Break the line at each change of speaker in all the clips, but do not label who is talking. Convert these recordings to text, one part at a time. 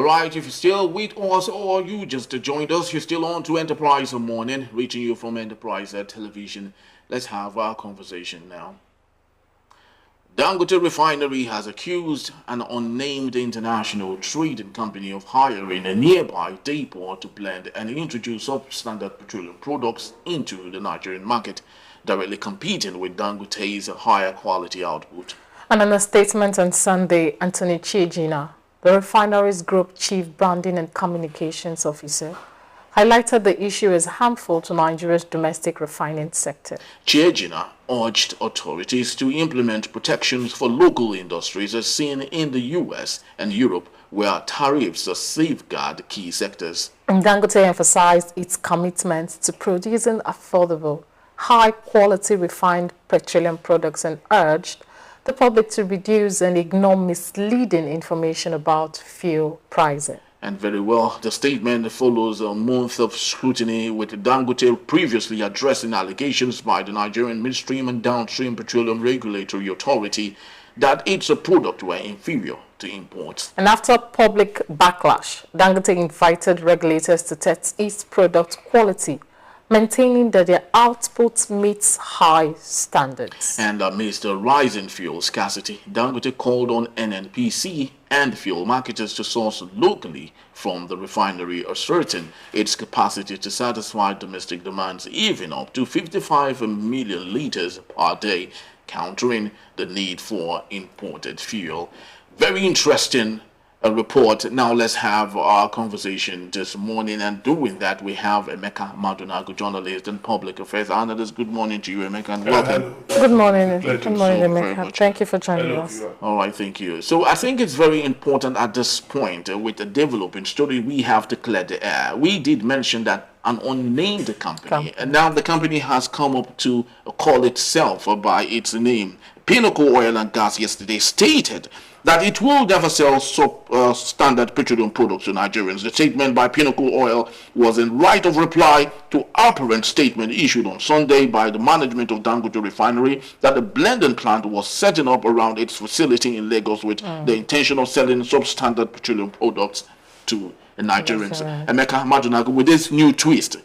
right, if you're still with us or you just joined us, you're still on to Enterprise Morning, reaching you from Enterprise Television. Let's have our conversation now. Dangote Refinery has accused an unnamed international trading company of hiring a nearby depot to blend and introduce substandard petroleum products into the Nigerian market, directly competing with Dangote's higher quality output.
And in a statement on Sunday, Anthony Chiejina, the refinery's Group Chief Branding and Communications Officer, highlighted the issue as harmful to Nigeria's domestic refining sector.
Chiejina urged authorities to implement protections for local industries as seen in the US and Europe, where tariffs safeguard key sectors.
And Dangote emphasized its commitment to producing affordable, high-quality refined petroleum products and urged the public to reduce and ignore misleading information about fuel pricing.
And very well, the statement follows a month of scrutiny, with Dangote previously addressing allegations by the Nigerian Midstream and Downstream Petroleum Regulatory Authority that its products were inferior to imports.
And after public backlash, Dangote invited regulators to test its product quality, maintaining that their output meets high standards.
And amidst the rising fuel scarcity, Dangote called on NNPC and fuel marketers to source locally from the refinery, asserting its capacity to satisfy domestic demands even up to 55 million liters per day, countering the need for imported fuel. Very interesting report. Now let's have our conversation this morning, and doing that we have Emeka Madunagu, journalist and public affairs analyst. Good morning to you, Emeka, and welcome.
Good morning. Good morning, Emeka. Thank you for joining us.
All right, thank you. So I think it's very important at this point, with the developing story, we have to clear the air. We did mention that an unnamed company, and now the company has come up to call itself by its name. Pinnacle Oil and Gas yesterday stated that it will never sell standard petroleum products to Nigerians. The statement by Pinnacle Oil was in right of reply to apparent statement issued on Sunday by the management of Dangote Refinery that the blending plant was setting up around its facility in Lagos with the intention of selling substandard petroleum products to the Nigerians. Emeka Madunagu, with this new twist,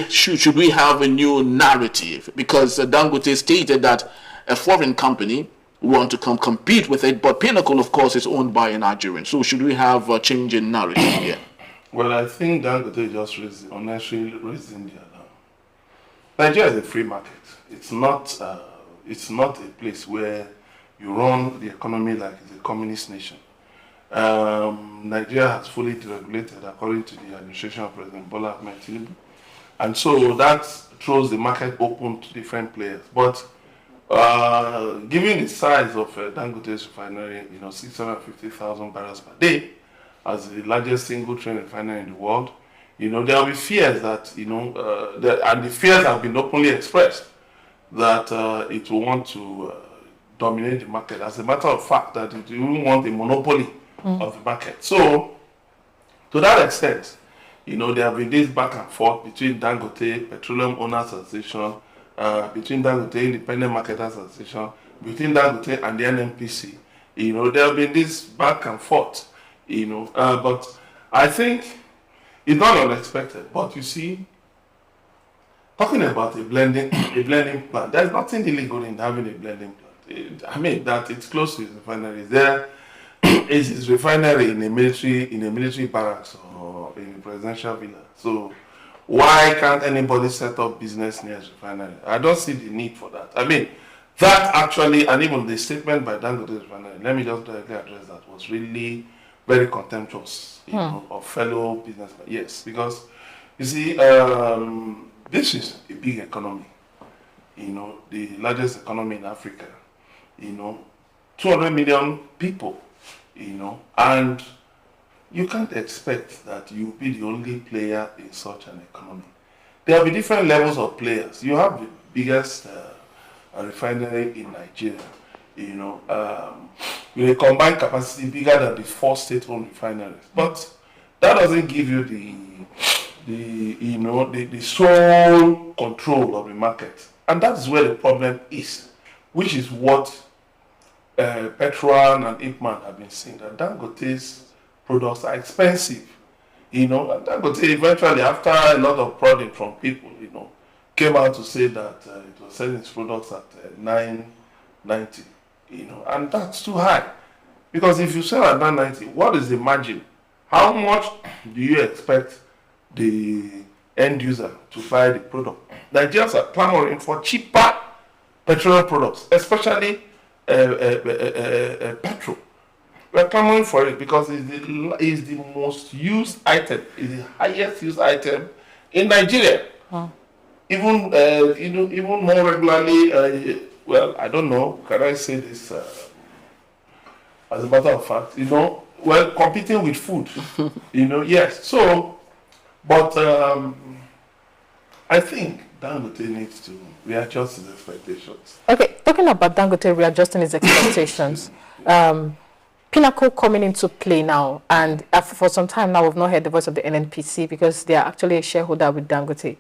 should we have a new narrative? Because Dangote stated that a foreign company want to come compete with it, but Pinnacle, of course, is owned by a Nigerian. So should we have a change in narrative here?
Well, I think Dangote just unnecessarily raising the alarm. Nigeria is a free market. It's not a place where you run the economy like it's a communist nation. Nigeria has fully deregulated according to the administration of President Bola Ahmed Tinubu, and so that throws the market open to different players. But given the size of Dangote's refinery, 650,000 barrels per day, as the largest single train refinery in the world, there will be fears that, and the fears have been openly expressed, that it will want to dominate the market. As a matter of fact, that it will want a monopoly of the market. So, to that extent, there have been this back and forth between Dangote Petroleum Owners Association, between Dangote Independent Marketers Association, between Dangote and the NNPC. There have been this back and forth, but I think it's not unexpected. But you see, talking about a blending plant, there's nothing illegal in having a blending plant. That it's close to his refinery. There is his refinery in a military barracks or in a presidential villa. So why can't anybody set up business near his refinery? I don't see the need for that. That actually, and even the statement by Dangote Refinery, let me just directly address that, was really very contemptuous, of fellow businessmen. Yes, because you see, this is a big economy. The largest economy in Africa. 200 million people. And you can't expect that you'll be the only player in such an economy. There will be different levels of players. You have the biggest refinery in Nigeria, with a combined capacity bigger than the 4 state-owned refineries. But that doesn't give you the sole control of the market. And that is where the problem is, which is what Petron and Ipman have been saying, that Dangote's products are expensive. And Dangote eventually, after a lot of prodding from people, came out to say that it was selling its products at $9.90, and that's too high. Because if you sell at $9.90, what is the margin? How much do you expect the end user to buy the product? Nigerians are clamoring for cheaper petroleum products, especially petrol. We're clamoring for it because it's the most used item, it's the highest used item in Nigeria. Even even more regularly. Well, I don't know. Can I say this? As a matter of fact, competing with food. Yes. So, but I think Dangote needs to readjust his expectations.
Okay, talking about Dangote readjusting his expectations. Pinnacle coming into play now, and for some time now we've not heard the voice of the NNPC because they are actually a shareholder with Dangote.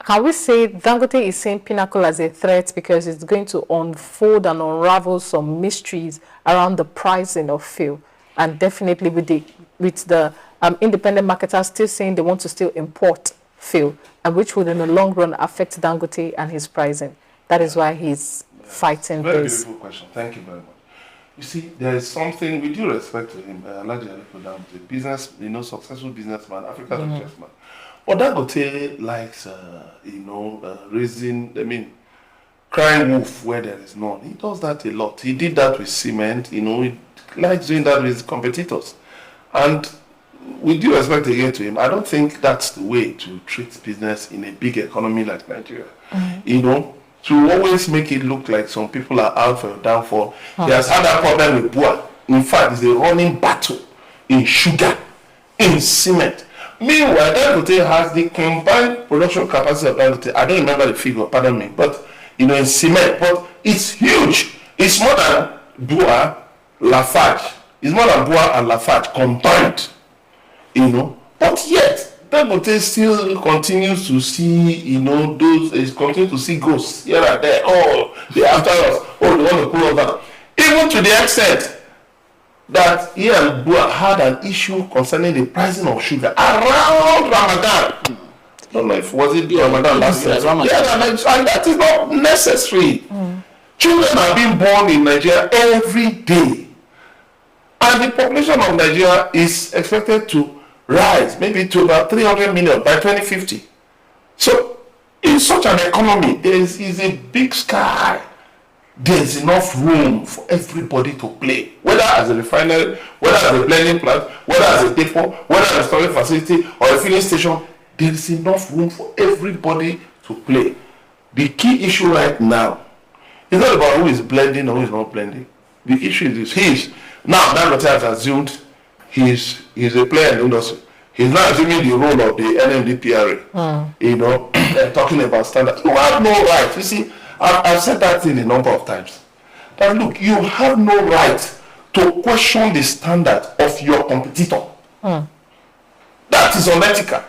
Can we say Dangote is seeing Pinnacle as a threat because it's going to unfold and unravel some mysteries around the pricing of fuel, and definitely with the independent marketers still saying they want to still import fuel, and which would in the long run affect Dangote and his pricing. That is why he's fighting
Very
this.
beautiful question. Thank you very much. You see, there is something, with due respect to him, Alhaji Aliko Dangote, business, successful businessman, Africa's richest man. But Dangote likes, raising, crying wolf where there is none. He does that a lot. He did that with cement, he likes doing that with his competitors. And with due respect again to him, I don't think that's the way to treat business in a big economy like Nigeria. To always make it look like some people are out for your downfall. He has had that problem with Bua. In fact, it's a running battle in sugar, in cement. Meanwhile, Dangote has the combined production capacity of Dangote. I don't remember the figure, pardon me, but in cement, but it's huge. It's more than Bua, Lafarge. It's more than Bua and Lafarge combined. But yet Dangote still continues to see, continues to see ghosts here and there. Oh, they're after us. Oh, they want to pull us down. Even to the extent that he and Bua had an issue concerning the pricing of sugar around Ramadan. I don't know if was it Ramadan last year. And that is not necessary. Children are being born in Nigeria every day. And the population of Nigeria is expected to rise maybe to about 300 million by 2050. So in such an economy, there is a big sky. There's enough room for everybody to play, whether as a refinery, whether as a blending plant, whether as a depot, whether as a storage facility or a filling station. There is enough room for everybody to play. The key issue right now is not about who is blending or who is not blending. The issue is this. Now Dangote has assumed he's a player in the industry. He's now assuming the role of the NMDPRA. Talking about standards. You have no right. You see, I've said that thing a number of times. That look, you have no right to question the standard of your competitor. That is unethical.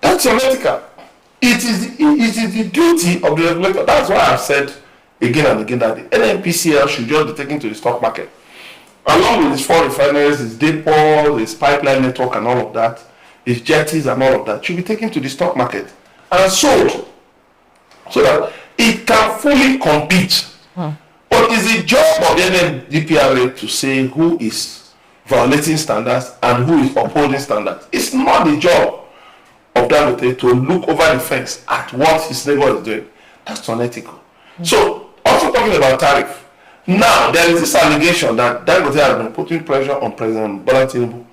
That's unethical. It is the duty of the regulator. That's why I've said again and again that the NNPCL should just be taken to the stock market. Along with its 4 refineries, its depots, its pipeline network and all of that, its jetties and all of that, should be taken to the stock market and sold so that it can fully compete. But it's the job of the NMDPRA to say who is violating standards and who is upholding standards. It's not the job of Dangote to look over the fence at what his neighbor is doing. That's unethical. So, also talking about tariff. Now, there is this allegation that Dangote has been putting pressure on President Bola Tinubu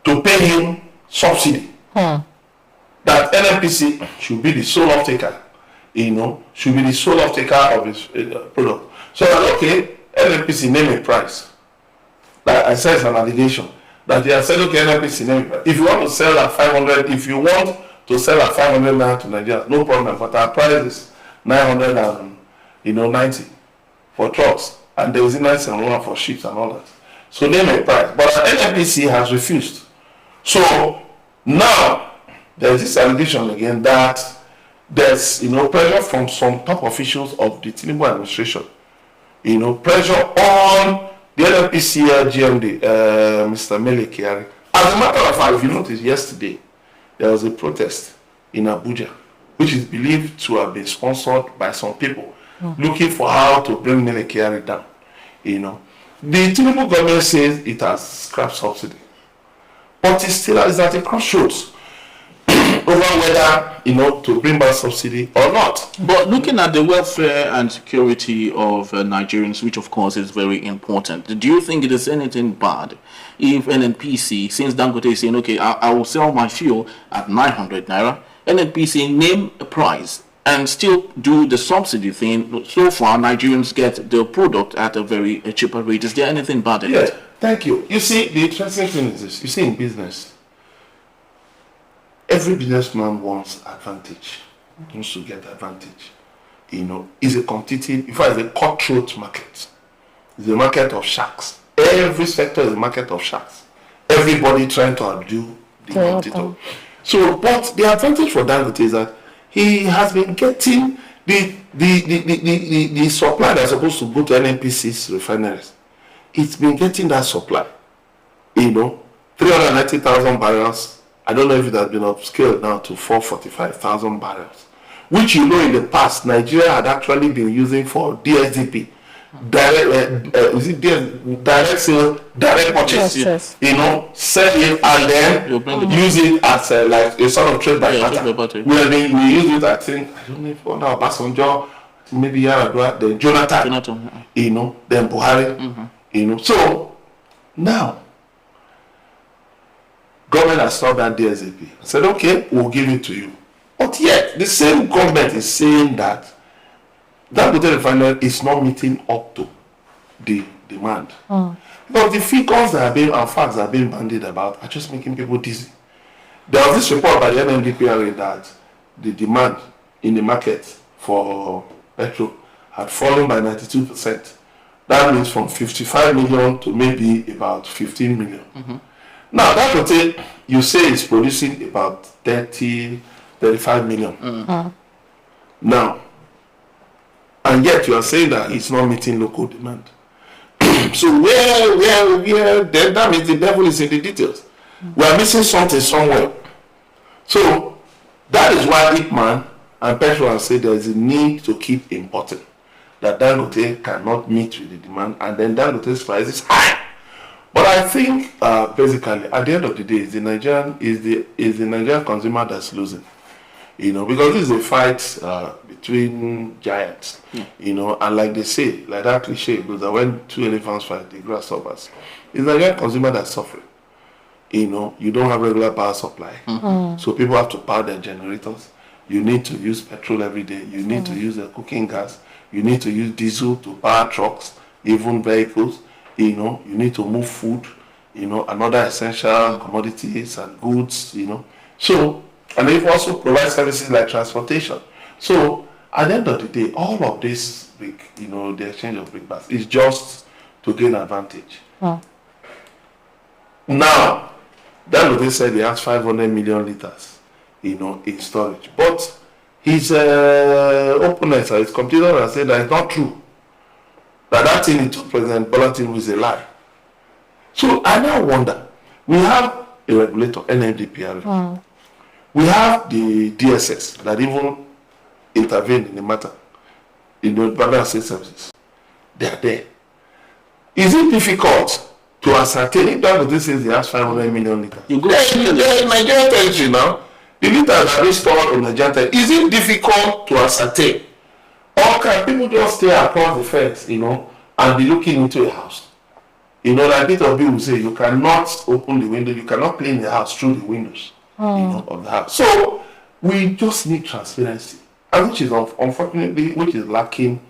to pay him subsidy. That NNPC should be the sole off-taker, should be the sole off-taker of his product. So, okay, NNPC name a price. Like I said, it's an allegation. That they have said, okay, NNPC name a price. If you want to sell at 500, if you want to sell at 500 naira to Nigeria, no problem, but our price is 990 for trucks. And there was a nice and one for ships and all that. So they made price. But NNPC has refused. So now there's this allegation again that there's pressure from some top officials of the Tinubu administration. Pressure on the NNPC GMD, Mr. Mele Kyari. As a matter of fact, if you noticed yesterday, there was a protest in Abuja, which is believed to have been sponsored by some people looking for how to bring Mele Kyari down. You know, the Tinubu government says it has scrapped subsidy, but it still is at a crossroads over whether, you know, to bring back subsidy or not.
But looking at the welfare and security of Nigerians, which of course is very important, do you think it is anything bad if NNPC, since Dangote is saying, okay, I will sell my fuel at 900 naira, NNPC name a price and still do the subsidy thing? So far, Nigerians get the product at a very cheaper rate. Is there anything bad in it?
Thank you. You see, the interesting thing is this. You see, in business, every businessman wants advantage, wants to get advantage. You know, it's a competitive, in fact, it's a cutthroat market. It's a market of sharks. Every sector is a market of sharks. Everybody trying to outdo the competitor. So, but the advantage for Dangote is that he has been getting the supply that's supposed to go to NNPC's refineries. It's been getting that supply. You know, 390,000 barrels. I don't know if it has been upscaled now to 445,000 barrels, which, you know, in the past Nigeria had actually been using for DSDP, direct sale, direct purchase.
Yes.
You know, sell it and then use it as like a sort of trade by barter. We use it, I think, I don't know if on our Basanjo, maybe Yaradua, then Jonathan, you know, then Buhari, you know. So now, government has stopped that DSAP. Said, okay, we'll give it to you. But yet, the same government is saying that Dangote refinery is not meeting up to the demand. Because the figures that are being, and facts that are being bandied about are just making people dizzy. There was this report by the NMDPRA that the demand in the market for petrol had fallen by 92%. That means from 55 million to maybe about 15 million. Now, Dangote, you say it's producing about 35 million. Now, and yet you are saying that it's not meeting local demand. So where, then that means the devil is in the details. We are missing something somewhere. So that is why Ipman and Petrol say there is a need to keep importing. That Dangote cannot meet with the demand, and then Dangote's price is high. But I think basically at the end of the day, the Nigerian consumer that's losing. You know, because this is a fight between giants, you know, and like they say, like that cliche goes that when two elephants fight, the grass suffers. It's the Nigerian consumer that's suffering. You know, you don't have regular power supply. So people have to power their generators. You need to use petrol every day. You need to use the cooking gas. You need to use diesel to power trucks, even vehicles. You know, you need to move food, you know, and other essential commodities and goods, you know. So, and they also provide services like transportation. So, at the end of the day, all of this, you know, the exchange of big bags is just to gain advantage. Now, Dangote said he has 500 million liters, you know, in storage. But his opponents, his competitors, have said that it's not true. That thing he told President Bola Tinubu is a lie. So I now wonder, we have a regulator, NMDPRA. We have the DSS that even intervened in the matter, in the Department State Services. They are there. Is it difficult to ascertain if Dangote says he has 500 million liters? You go in Nigerian territory now. The liters are being stored in Nigerian territory. Is it difficult to ascertain? Or can people just stay across the fence, you know, and be looking into a house? You know, like bit of people say, you cannot open the window, you cannot clean the house through the windows, you know, of the house. So we just need transparency, and which is unfortunately, which is lacking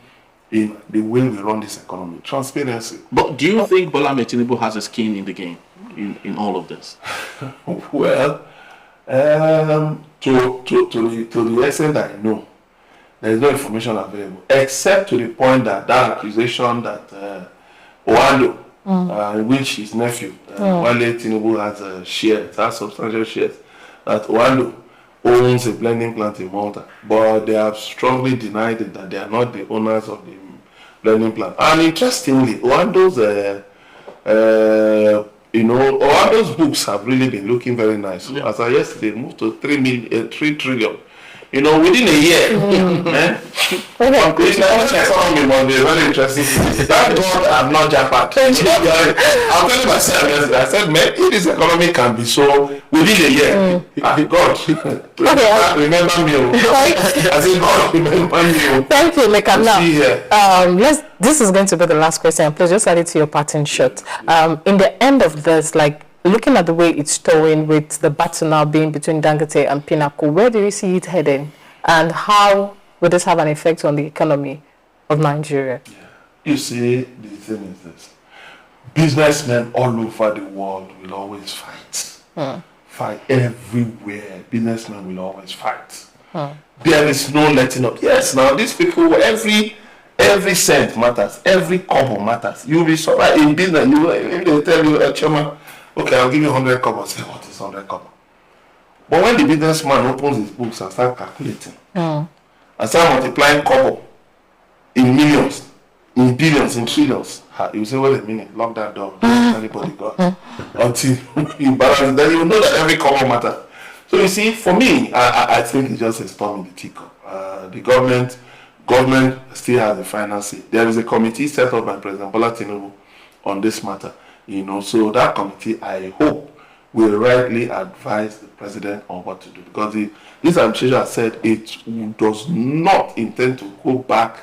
in the way we run this economy. Transparency.
But do you think Bola Tinubu has a skin in the game in all of this?
Well, to the extent that I know, there is no information available, except to the point that accusation that Owando, in which his nephew, Wale Tinubu has shares, has substantial shares, that Owando owns a blending plant in Malta. But they have strongly denied it, that they are not the owners of the blending plant. And interestingly, Owando's all those books have really been looking very nice.
Yeah.
As I yesterday moved to 3 trillion. Within a year, man. This economy must be very interesting. That God, I'm not Japan. I'm telling myself yesterday, I said, man, if this economy can be so within a year, God, remember me. I said, God, remember me.
Thank you, Meka. Now, this is going to be the last question. Please just add it to your pattern shot. In the end of this, like, looking at the way it's going with the battle now being between Dangote and Pinnacle, where do you see it heading? And how will this have an effect on the economy of Nigeria?
Yeah. You see, the thing is this. Businessmen all over the world will always fight. Fight everywhere. Businessmen will always fight. There is no letting up. Yes, now these people, every cent matters. Every kobo matters. You'll be surprised in business. If they tell you, Chairman, okay, I'll give you 100 kobo. Say, what is 100 kobo? But when the businessman opens his books and starts calculating, and start multiplying kobo in millions, in billions, in trillions, you say, wait a minute, lock that door. Don't anybody got. Until you balance, then you know that every kobo matters. So you see, for me, I think it's just a storm in the teacup. The government still has the final say. There is a committee set up by President Bola Tinubu on this matter. So that committee, I hope, will rightly advise the president on what to do, because this administration has said it does not intend to go back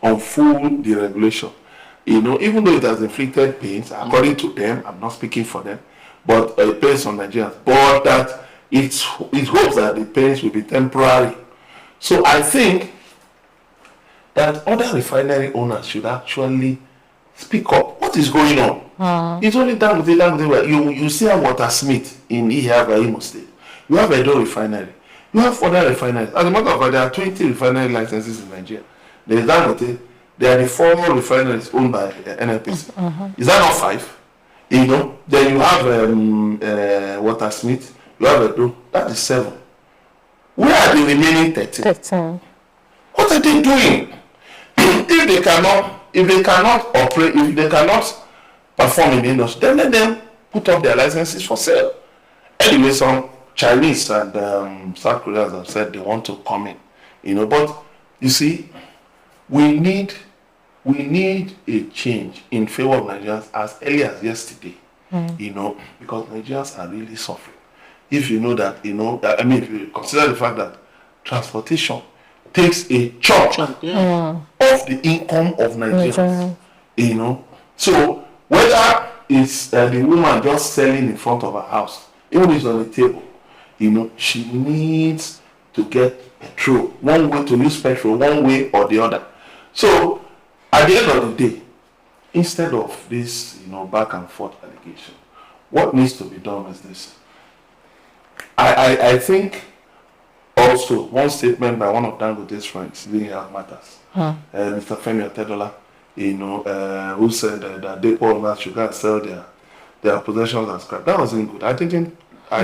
on full deregulation. Even though it has inflicted pains, according to them, I'm not speaking for them, but pains on Nigerians, but that it hopes that the pains will be temporary. So I think that other refinery owners should actually speak up. What is going on? It's only Dangote where you see a Water Smith in Imo State. You have Edo refinery. You have other refineries. As a matter of fact, there are 20 refinery licenses in Nigeria. There is Dangote. There are the 4 refineries owned by NNPC. Is that not 5? Then you have Water Smith. You have Edo. That is 7. Where are the remaining 13? What are they doing? If they cannot operate, if they cannot perform in the industry, then let them put up their licenses for sale. Anyway, some Chinese and South Koreans have said they want to come in. But you see, we need a change in favor of Nigerians as early as yesterday. Because Nigerians are really suffering. If you know that, if you consider the fact that transportation takes a chunk of the income of Nigerians. So whether it's the woman just selling in front of her house, even if it's on the table, she needs to get petrol, one way to use petrol, one way or the other. So at the end of the day, instead of this, back and forth allegation, what needs to be done is this. I think also one statement by one of Dangote's friends, Living Health Matters, Mr. Femi Otedola, who said that they owners should go and sell their possessions as scrap. That wasn't good. I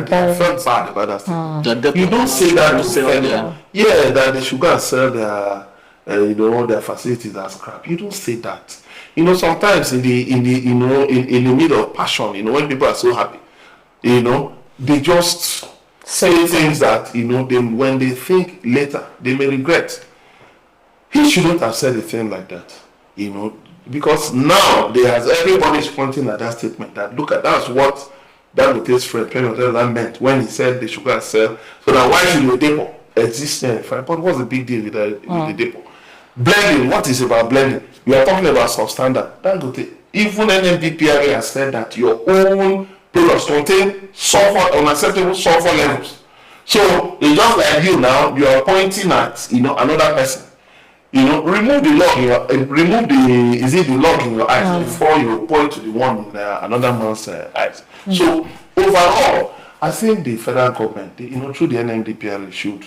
felt bad about that statement. You don't say that to sell that they should go and sell their facilities as scrap. You don't say that. Sometimes in the middle of passion, when people are so happy, they just say things that when they think later they may regret. He shouldn't have said a thing like that, because now everybody's pointing at that statement. That's what Dangote's friend Penny meant when he said they should go and sell. So that why should the depot exist there? But what's the big deal with the depot? Blending. What is about blending? We are talking about substandard. Dangote. Even NMDPRA has said that your own products contain unacceptable sulfur levels. So it's just like you now, you are pointing at another person. Remove the log the log in your eyes before you point to the one in another man's eyes. So overall, I think the federal government, through the NMDPRA, should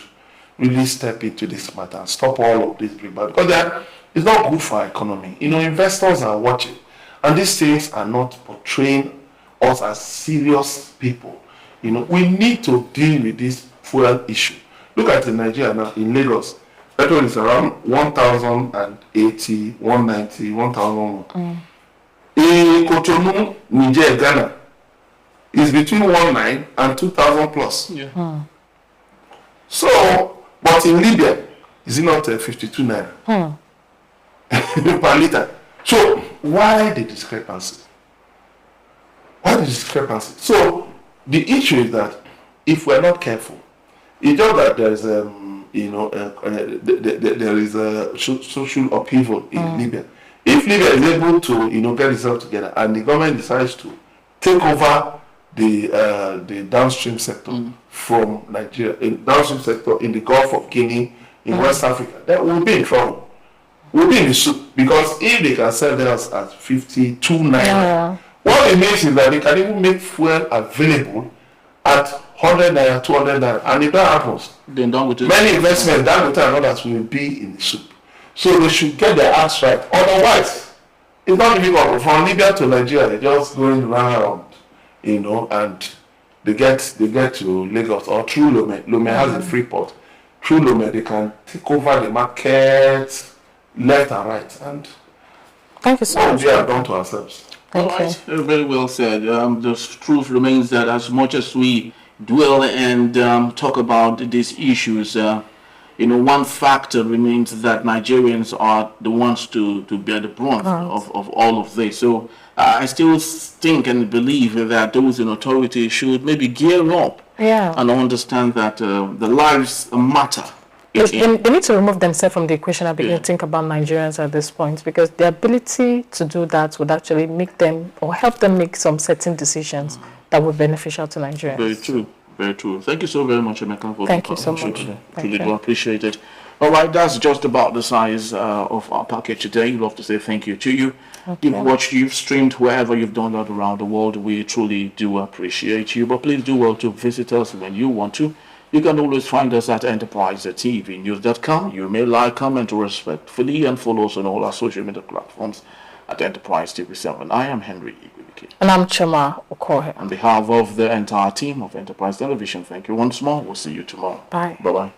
really step into this matter and stop all of this because it's not good for our economy. Investors are watching, and these things are not portraying us as serious people. We need to deal with this fuel issue. Look at Nigeria now. In Lagos, petrol is around 1,080, 190, 1,000. A The Cotonou, Niger, Ghana is between 19 and 2,000 plus.
Yeah.
So, but in Libya, is it not 52 naira per liter? So, why the discrepancy? Why the discrepancy? So, the issue is that if we're not careful, it's just that there is, there is a social upheaval in Libya. If Libya is able to, get itself together, and the government decides to take over the downstream sector from Nigeria, downstream sector in the Gulf of Guinea, in West Africa, then we'll be in trouble. We'll be in the soup, because if they can sell theirs at 52 naira, what it means is that they can even make fuel available at 100 naira, 200 naira, and if that happens,
then Dangote,
many investments, Dangote and others will be in the soup. So they should get their acts right. Otherwise, it's not difficult. From Libya to Nigeria, they're just going around, and they get to Lagos or through Lome. Lome has a free port. Through Lome, they can take over the market left and right. And
thank you so much.
We have done to ourselves.
Thank you.
Very well said. The truth remains that as much as we dwell and talk about these issues, one factor remains that Nigerians are the ones to bear the brunt of all of this. So I still think and believe that those in authority should maybe gear up and understand that the lives matter.
They need to remove themselves from the equation and begin to think about Nigerians at this point, because the ability to do that would actually make them or help them make some certain decisions that would be beneficial to Nigerians.
Very true. Very true. Thank you so very much, Emeka, for
thank you so much.
Truly do appreciate it. All right, that's just about the size of our package today. We'd love to say thank you to you. You've watched, you've streamed, wherever you've done that around the world. We truly do appreciate you. But please do well to visit us when you want to. You can always find us at enterprisetvnews.com. You may like, comment respectfully, and follow us on all our social media platforms at Enterprise TV7. I am Henry Igwebike.
And I'm Chema Okohe.
On behalf of the entire team of Enterprise Television, thank you once more. We'll see you tomorrow.
Bye.
Bye-bye.